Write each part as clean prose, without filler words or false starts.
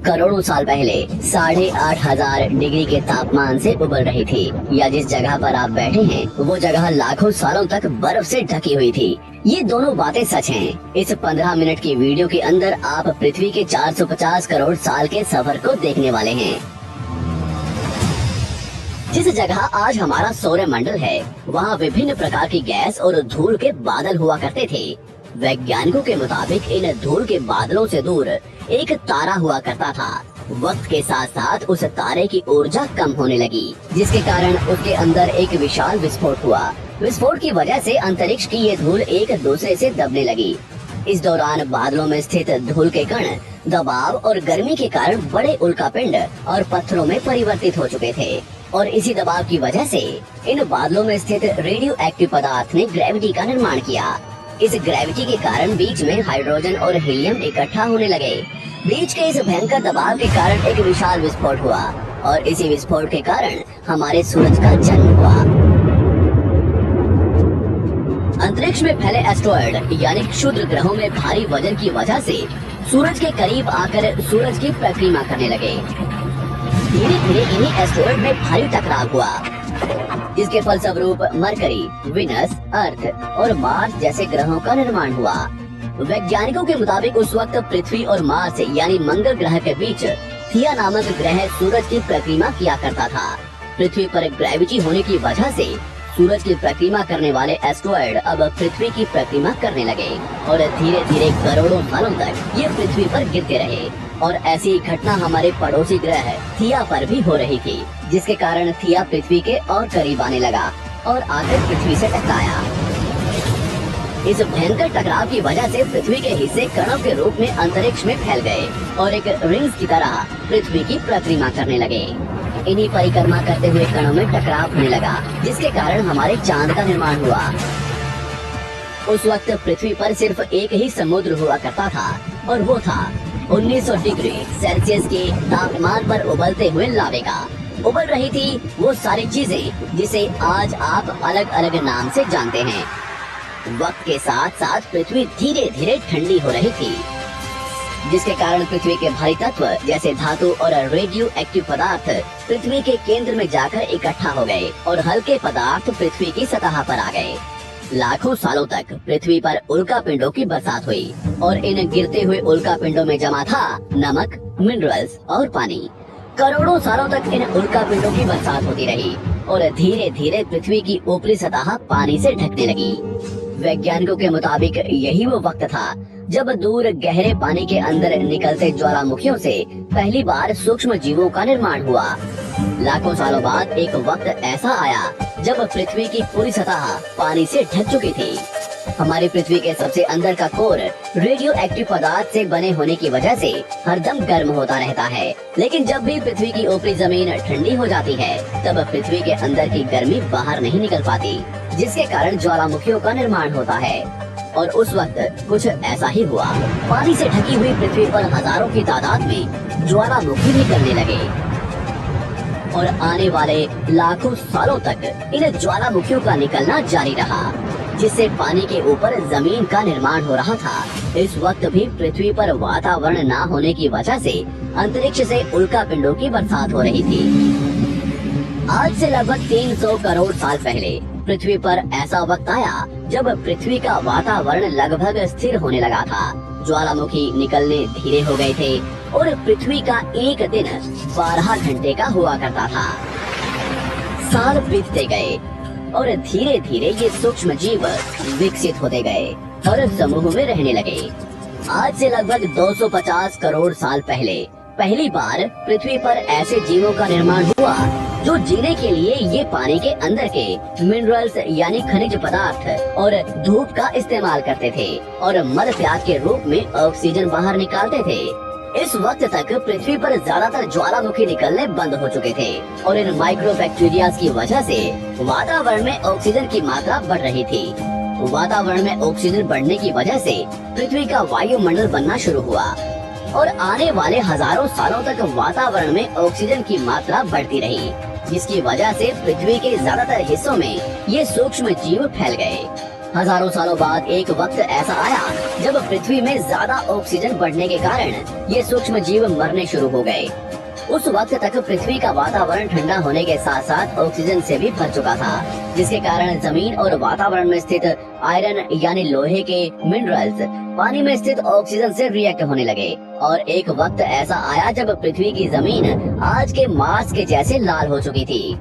करोड़ों साल पहले 8,500 डिग्री के तापमान से उबल रही थी, या जिस जगह पर आप बैठे हैं वो जगह लाखों सालों तक बर्फ से ढकी हुई थी। ये दोनों बातें सच हैं। इस 15 मिनट की वीडियो के अंदर आप पृथ्वी के 450 करोड़ साल के सफर को देखने वाले हैं। जिस जगह आज हमारा सौरमंडल है, वहाँ विभिन्न प्रकार की गैस और धूल के बादल हुआ करते थे। वैज्ञानिकों के मुताबिक इन धूल के बादलों से दूर एक तारा हुआ करता था। वक्त के साथ साथ उस तारे की ऊर्जा कम होने लगी, जिसके कारण उसके अंदर एक विशाल विस्फोट हुआ। विस्फोट की वजह से अंतरिक्ष की ये धूल एक दूसरे से दबने लगी। इस दौरान बादलों में स्थित धूल के कण दबाव और गर्मी के कारण बड़े उल्कापिंड और पत्थरों में परिवर्तित हो चुके थे, और इसी दबाव की वजह से इन बादलों में स्थित रेडियो एक्टिव पदार्थ ने ग्रेविटी का निर्माण किया। इस ग्रेविटी के कारण बीच में हाइड्रोजन और हीलियम इकट्ठा होने लगे। बीच के इस भयंकर दबाव के कारण एक विशाल विस्फोट हुआ, और इसी विस्फोट के कारण हमारे सूरज का जन्म हुआ। अंतरिक्ष में फैले एस्ट्रॉयड यानी क्षुद्र ग्रहों में भारी वजन की वजह से सूरज के करीब आकर सूरज की परिक्रमा करने लगे। धीरे धीरे इन्हीं एस्ट्रॉयड में भारी टकराव हुआ, जिसके फलस्वरूप मरकरी, विनस, अर्थ और मार्स जैसे ग्रहों का निर्माण हुआ। वैज्ञानिकों के मुताबिक उस वक्त पृथ्वी और मार्स यानी मंगल ग्रह के बीच थिया नामक ग्रह सूरज की परिक्रमा किया करता था। पृथ्वी पर ग्रेविटी होने की वजह से सूरज की परिक्रमा करने वाले एस्ट्रॉयड अब पृथ्वी की परिक्रमा करने लगे, और धीरे धीरे करोड़ों सालों तक ये पृथ्वी पर गिरते रहे। और ऐसी घटना हमारे पड़ोसी ग्रह थिया पर भी हो रही थी, जिसके कारण थिया पृथ्वी के और करीब आने लगा और आकर पृथ्वी से टकराया। इस भयंकर टकराव की वजह से पृथ्वी के हिस्से कणों के रूप में अंतरिक्ष में फैल गए और एक रिंग्स की तरह पृथ्वी की परिक्रमा करने लगे। इन्हीं परिक्रमा करते हुए कणों में टकराव होने लगा, जिसके कारण हमारे चांद का निर्माण हुआ। उस वक्त पृथ्वी पर सिर्फ एक ही समुद्र हुआ करता था, और वो था 1900 डिग्री सेल्सियस के तापमान पर उबलते हुए लावे का। उबल रही थी वो सारी चीजें जिसे आज आप अलग अलग नाम से जानते हैं। वक्त के साथ साथ पृथ्वी धीरे धीरे ठंडी हो रही थी, जिसके कारण पृथ्वी के भारी तत्व जैसे धातु और रेडियो एक्टिव पदार्थ पृथ्वी के केंद्र में जाकर इकट्ठा हो गए, और हल्के पदार्थ पृथ्वी की सतह पर आ गए। लाखों सालों तक पृथ्वी पर उल्कापिंडों की बरसात हुई, और इन गिरते हुए उल्कापिंडों में जमा था नमक, मिनरल्स और पानी। करोड़ों सालों तक इन उल्कापिंडों की बरसात होती रही, और धीरे धीरे पृथ्वी की ऊपरी सतह पानी से ढकने लगी। वैज्ञानिकों के मुताबिक यही वो वक्त था जब दूर गहरे पानी के अंदर निकलते ज्वालामुखियों से पहली बार सूक्ष्म जीवों का निर्माण हुआ। लाखों सालों बाद एक वक्त ऐसा आया जब पृथ्वी की पूरी सतह पानी से ढक चुकी थी। हमारी पृथ्वी के सबसे अंदर का कोर रेडियो एक्टिव पदार्थ से बने होने की वजह से हरदम गर्म होता रहता है, लेकिन जब भी पृथ्वी की ऊपरी जमीन ठंडी हो जाती है, तब पृथ्वी के अंदर की गर्मी बाहर नहीं निकल पाती, जिसके कारण ज्वालामुखियों का निर्माण होता है। और उस वक्त कुछ ऐसा ही हुआ। पानी से ढकी हुई पृथ्वी पर हजारों की तादाद में ज्वालामुखी निकलने लगे, और आने वाले लाखों सालों तक इन ज्वालामुखियों का निकलना जारी रहा, जिससे पानी के ऊपर जमीन का निर्माण हो रहा था। इस वक्त भी पृथ्वी पर वातावरण न होने की वजह से अंतरिक्ष से उल्कापिंडों की बरसात हो रही थी। आज से लगभग 300 करोड़ साल पहले पृथ्वी पर ऐसा वक्त आया जब पृथ्वी का वातावरण लगभग स्थिर होने लगा था। ज्वालामुखी निकलने धीरे हो गए थे, और पृथ्वी का एक दिन 12 घंटे का हुआ करता था। साल बीतते गए, और धीरे धीरे ये सूक्ष्म जीव विकसित होते गए और समूह में रहने लगे। आज से लगभग 250 करोड़ साल पहले पहली बार पृथ्वी पर ऐसे जीवों का निर्माण हुआ जो जीने के लिए ये पानी के अंदर के मिनरल्स यानी खनिज पदार्थ और धूप का इस्तेमाल करते थे, और मल त्याग के रूप में ऑक्सीजन बाहर निकालते थे। इस वक्त तक पृथ्वी पर ज्यादातर ज्वालामुखी निकलने बंद हो चुके थे, और इन माइक्रोबैक्टीरिया की वजह से वातावरण में ऑक्सीजन की मात्रा बढ़ रही थी। वातावरण में ऑक्सीजन बढ़ने की वजह से पृथ्वी का वायुमंडल बनना शुरू हुआ, और आने वाले हजारों सालों तक वातावरण में ऑक्सीजन की मात्रा बढ़ती रही, जिसकी वजह से पृथ्वी के ज्यादातर हिस्सों में ये सूक्ष्म जीव फैल गए। हजारों सालों बाद एक वक्त ऐसा आया जब पृथ्वी में ज्यादा ऑक्सीजन बढ़ने के कारण ये सूक्ष्म जीव मरने शुरू हो गए। उस वक्त तक पृथ्वी का वातावरण ठंडा होने के साथ साथ ऑक्सीजन से भी भर चुका था, जिसके कारण जमीन और वातावरण में स्थित आयरन यानी लोहे के मिनरल्स पानी में स्थित ऑक्सीजन से रिएक्ट होने लगे। और एक वक्त ऐसा आया जब पृथ्वी की जमीन आज के मार्स के जैसे लाल हो चुकी थी।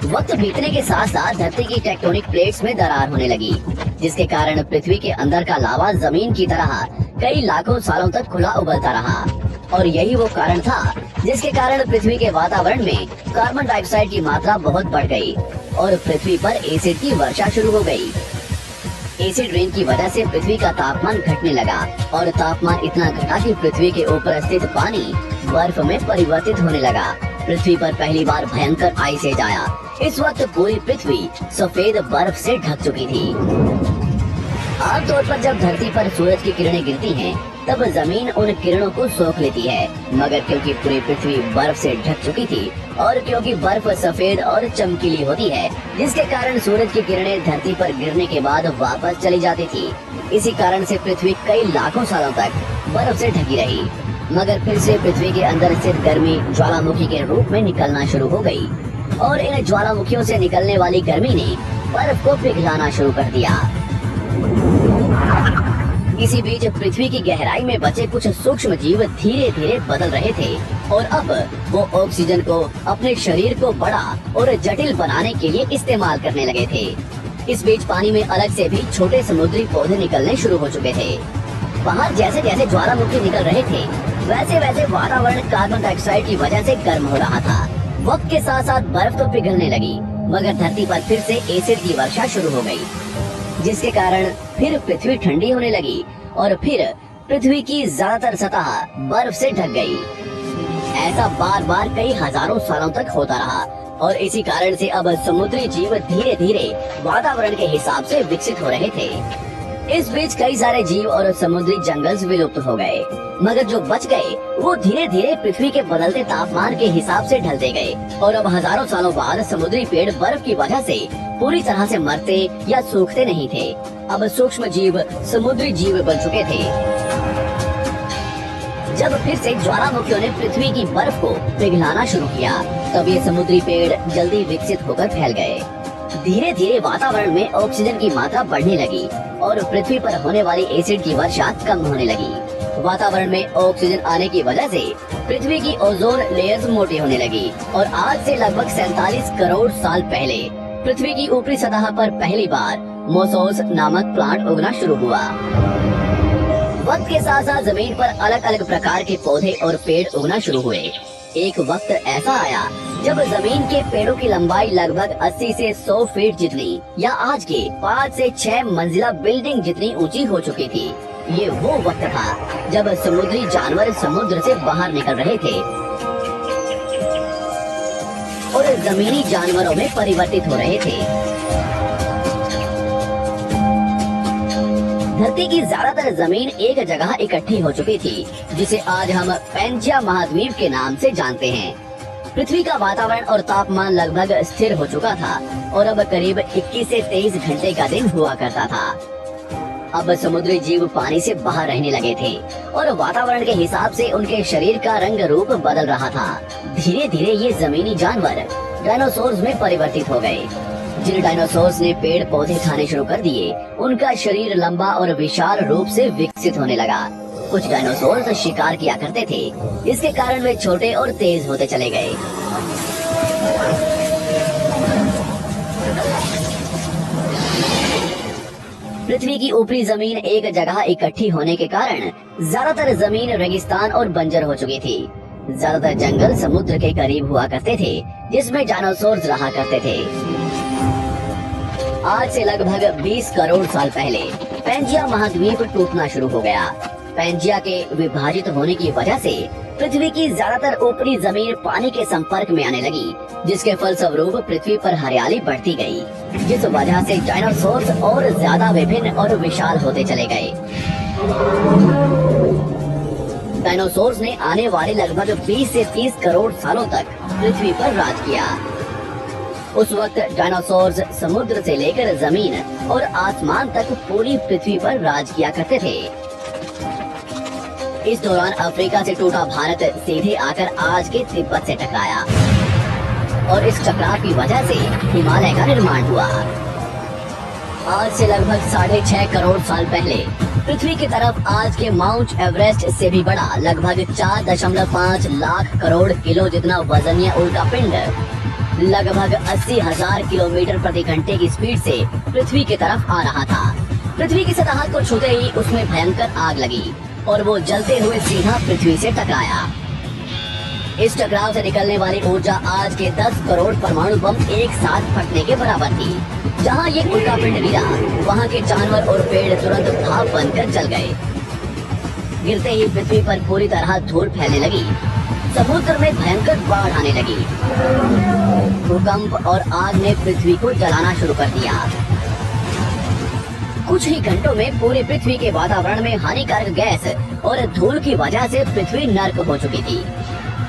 वक्त बीतने के साथ साथ धरती की टेक्टोनिक प्लेट्स में दरार होने लगी, जिसके कारण पृथ्वी के अंदर का लावा जमीन की तरह कई लाखों सालों तक खुला उबलता रहा। और यही वो कारण था जिसके कारण पृथ्वी के वातावरण में कार्बन डाइऑक्साइड की मात्रा बहुत बढ़ गई और पृथ्वी पर एसिड की वर्षा शुरू हो गई। एसिड रेन की वजह से पृथ्वी का तापमान घटने लगा और तापमान इतना घटा कि पृथ्वी के ऊपर स्थित पानी बर्फ में परिवर्तित होने लगा। पृथ्वी पर पहली बार भयंकर आइस एज आया। इस वक्त पूरी पृथ्वी सफेद बर्फ से ढक चुकी थी। आमतौर पर जब धरती पर सूरज की किरणें गिरती हैं, तब जमीन उन किरणों को सोख लेती है, मगर क्योंकि पूरी पृथ्वी बर्फ से ढक चुकी थी और क्योंकि बर्फ सफेद और चमकीली होती है, जिसके कारण सूरज की किरणें धरती पर गिरने के बाद वापस चली जाती थी। इसी कारण से पृथ्वी कई लाखों सालों तक बर्फ से ढकी रही, मगर फिर से पृथ्वी के अंदर स्थित गर्मी ज्वालामुखी के रूप में निकलना शुरू हो गई और इन ज्वालामुखियों से निकलने वाली गर्मी ने बर्फ को पिघलाना शुरू कर दिया। इसी बीच पृथ्वी की गहराई में बचे कुछ सूक्ष्म जीव धीरे धीरे बदल रहे थे और अब वो ऑक्सीजन को अपने शरीर को बड़ा और जटिल बनाने के लिए इस्तेमाल करने लगे थे। इस बीच पानी में अलग से भी छोटे समुद्री पौधे निकलने शुरू हो चुके थे। बाहर जैसे जैसे ज्वालामुखी निकल रहे थे, वैसे वैसे वातावरण कार्बन डाइऑक्साइड की वजह से गर्म हो रहा था। वक्त के साथ साथ बर्फ तो पिघलने लगी, मगर धरती पर फिर से एसिड की वर्षा शुरू हो गई, जिसके कारण फिर पृथ्वी ठंडी होने लगी और फिर पृथ्वी की ज्यादातर सतह बर्फ से ढक गई। ऐसा बार बार कई हजारों सालों तक होता रहा और इसी कारण से अब समुद्री जीव धीरे धीरे वातावरण के हिसाब से विकसित हो रहे थे। इस बीच कई सारे जीव और समुद्री जंगल विलुप्त हो गए, मगर जो बच गए वो धीरे धीरे पृथ्वी के बदलते तापमान के हिसाब से ढलते गए और अब हजारों सालों बाद समुद्री पेड़ बर्फ की वजह से पूरी तरह से मरते या सूखते नहीं थे। अब सूक्ष्म जीव समुद्री जीव बन चुके थे। जब फिर से ज्वालामुखियों ने पृथ्वी की बर्फ को पिघलाना शुरू किया, तब ये समुद्री पेड़ जल्दी विकसित होकर फैल गए। धीरे धीरे वातावरण में ऑक्सीजन की मात्रा बढ़ने लगी और पृथ्वी पर होने वाली एसिड की वर्षा कम होने लगी। वातावरण में ऑक्सीजन आने की वजह से पृथ्वी की ओजोन लेयर्स मोटी होने लगी और आज से लगभग 47 करोड़ साल पहले पृथ्वी की ऊपरी सतह पर पहली बार मोसोस नामक प्लांट उगना शुरू हुआ। वक्त के साथ साथ जमीन पर अलग अलग प्रकार के पौधे और पेड़ उगना शुरू हुए। एक वक्त ऐसा आया जब जमीन के पेड़ों की लंबाई लगभग 80 से 100 फीट जितनी या आज के 5 से 6 मंजिला बिल्डिंग जितनी ऊंची हो चुकी थी। ये वो वक्त था जब समुद्री जानवर समुद्र से बाहर निकल रहे थे और जमीनी जानवरों में परिवर्तित हो रहे थे। धरती की ज्यादातर जमीन एक जगह इकट्ठी हो चुकी थी, जिसे आज हम पैंजिया महाद्वीप के नाम से जानते हैं। पृथ्वी का वातावरण और तापमान लगभग स्थिर हो चुका था और अब करीब 21 से 23 घंटे का दिन हुआ करता था। अब समुद्री जीव पानी से बाहर रहने लगे थे और वातावरण के हिसाब से उनके शरीर का रंग रूप बदल रहा था। धीरे धीरे ये जमीनी जानवर डायनासोर्स में परिवर्तित हो गए। जिन डायनासोर्स ने पेड़ पौधे खाने शुरू कर दिए, उनका शरीर लंबा और विशाल रूप से विकसित होने लगा। कुछ डायनासोर्स शिकार किया करते थे, इसके कारण वे छोटे और तेज होते चले गए। पृथ्वी की ऊपरी जमीन एक जगह इकट्ठी होने के कारण ज्यादातर जमीन रेगिस्तान और बंजर हो चुकी थी। ज्यादातर जंगल समुद्र के करीब हुआ करते थे, जिसमें डायनासोर्स रहा करते थे। आज से लगभग 20 करोड़ साल पहले पैंजिया महाद्वीप टूटना शुरू हो गया। पैंजिया के विभाजित होने की वजह से पृथ्वी की ज्यादातर ऊपरी जमीन पानी के संपर्क में आने लगी, जिसके फलस्वरूप पृथ्वी पर हरियाली बढ़ती गई, जिस वजह से डायनासोर्स और ज्यादा विभिन्न और विशाल होते चले गए। डायनासोर्स ने आने वाले लगभग 20 से 30 करोड़ सालों तक पृथ्वी पर राज किया। उस वक्त डायनासोर्स समुद्र से लेकर जमीन और आसमान तक पूरी पृथ्वी पर राज किया करते थे। इस दौरान अफ्रीका से टूटा भारत सीधे आकर आज के तिब्बत से टकराया और इस टकराव की वजह से हिमालय का निर्माण हुआ। आज से लगभग 6.5 करोड़ साल पहले पृथ्वी की तरफ आज के माउंट एवरेस्ट से भी बड़ा लगभग 4.5 लाख करोड़ किलो जितना वजनीय उल्का पिंड लगभग 80,000 किलोमीटर प्रति घंटे की स्पीड से पृथ्वी की तरफ आ रहा था। पृथ्वी की सतह को छूते ही उसमें भयंकर आग लगी और वो जलते हुए सीधा पृथ्वी से टकराया। इस टकराव से निकलने वाली ऊर्जा आज के 10 करोड़ परमाणु बम एक साथ फटने के बराबर थी। जहां ये उल्का पिंड गिरा, वहां के जानवर और पेड़ तुरंत भाप बनकर जल गए। गिरते ही पृथ्वी पर पूरी तरह धूल फैलने लगी। समुद्र में भयंकर बाढ़ आने लगी। भूकंप और आग ने पृथ्वी को जलाना शुरू कर दिया। कुछ ही घंटों में पूरी पृथ्वी के वातावरण में हानिकारक गैस और धूल की वजह से पृथ्वी नर्क हो चुकी थी।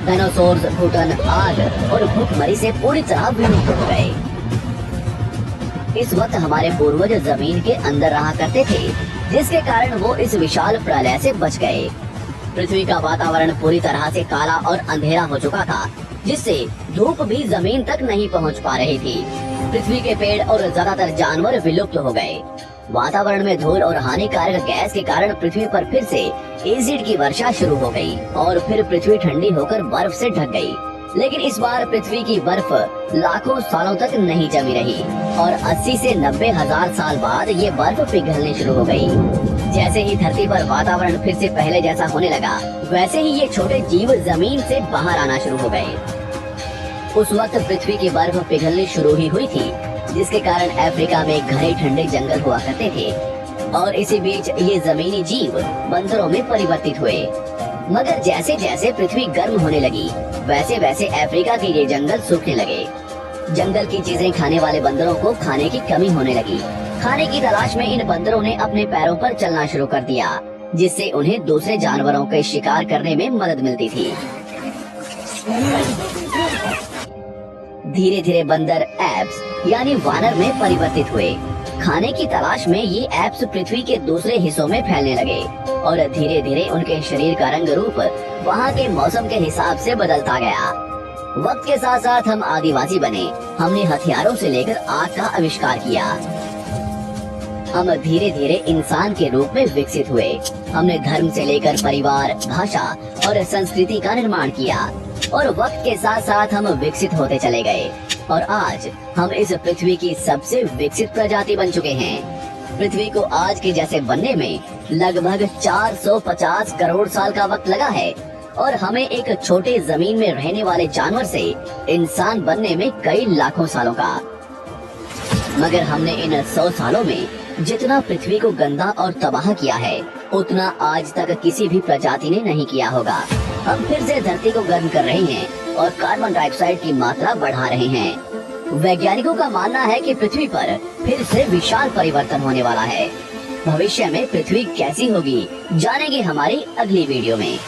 डायनासोर्स, घुटन, आग और भूखमरी से पूरी तरह विलुप्त हो गए। इस वक्त हमारे पूर्वज जमीन के अंदर रहा करते थे, जिसके कारण वो इस विशाल प्रलय से बच गए। पृथ्वी का वातावरण पूरी तरह से काला और अंधेरा हो चुका था, जिससे धूप भी जमीन तक नहीं पहुंच पा रही थी। पृथ्वी के पेड़ और ज्यादातर जानवर विलुप्त हो गए। वातावरण में धूल और हानिकारक गैस के कारण पृथ्वी पर फिर से एसिड की वर्षा शुरू हो गई और फिर पृथ्वी ठंडी होकर बर्फ से ढक गई। लेकिन इस बार पृथ्वी की बर्फ लाखों सालों तक नहीं जमी रही और 80 से 90 हजार साल बाद ये बर्फ पिघलने शुरू हो गई। जैसे ही धरती पर वातावरण फिर से पहले जैसा होने लगा, वैसे ही ये छोटे जीव जमीन से बाहर आना शुरू हो गए। उस वक्त पृथ्वी की बर्फ पिघलनी शुरू ही हुई थी, जिसके कारण अफ्रीका में घने ठंडे जंगल हुआ करते थे और इसी बीच ये जमीनी जीव बंदरों में परिवर्तित हुए। मगर जैसे जैसे पृथ्वी गर्म होने लगी, वैसे वैसे अफ्रीका के ये जंगल सूखने लगे। जंगल की चीजें खाने वाले बंदरों को खाने की कमी होने लगी। खाने की तलाश में इन बंदरों ने अपने पैरों पर चलना शुरू कर दिया, जिससे उन्हें दूसरे जानवरों के शिकार करने में मदद मिलती थी। धीरे धीरे बंदर एप्स यानी वानर में परिवर्तित हुए। खाने की तलाश में ये एप्स पृथ्वी के दूसरे हिस्सों में फैलने लगे और धीरे धीरे उनके शरीर का रंग रूप वहाँ के मौसम के हिसाब से बदलता गया। वक्त के साथ साथ हम आदिवासी बने। हमने हथियारों से लेकर आग का आविष्कार किया। हम धीरे धीरे इंसान के रूप में विकसित हुए। हमने धर्म से लेकर परिवार, भाषा और संस्कृति का निर्माण किया और वक्त के साथ साथ हम विकसित होते चले गए और आज हम इस पृथ्वी की सबसे विकसित प्रजाति बन चुके हैं। पृथ्वी को आज के जैसे बनने में लगभग 450 करोड़ साल का वक्त लगा है और हमें एक छोटे जमीन में रहने वाले जानवर से इंसान बनने में कई लाखों सालों का। मगर हमने इन 100 सालों में जितना पृथ्वी को गंदा और तबाह किया है, उतना आज तक किसी भी प्रजाति ने नहीं किया होगा। हम फिर से धरती को गर्म कर रहे हैं और कार्बन डाइऑक्साइड की मात्रा बढ़ा रहे हैं। वैज्ञानिकों का मानना है कि पृथ्वी पर फिर से विशाल परिवर्तन होने वाला है। भविष्य में पृथ्वी कैसी होगी, जानेंगे हमारी अगली वीडियो में।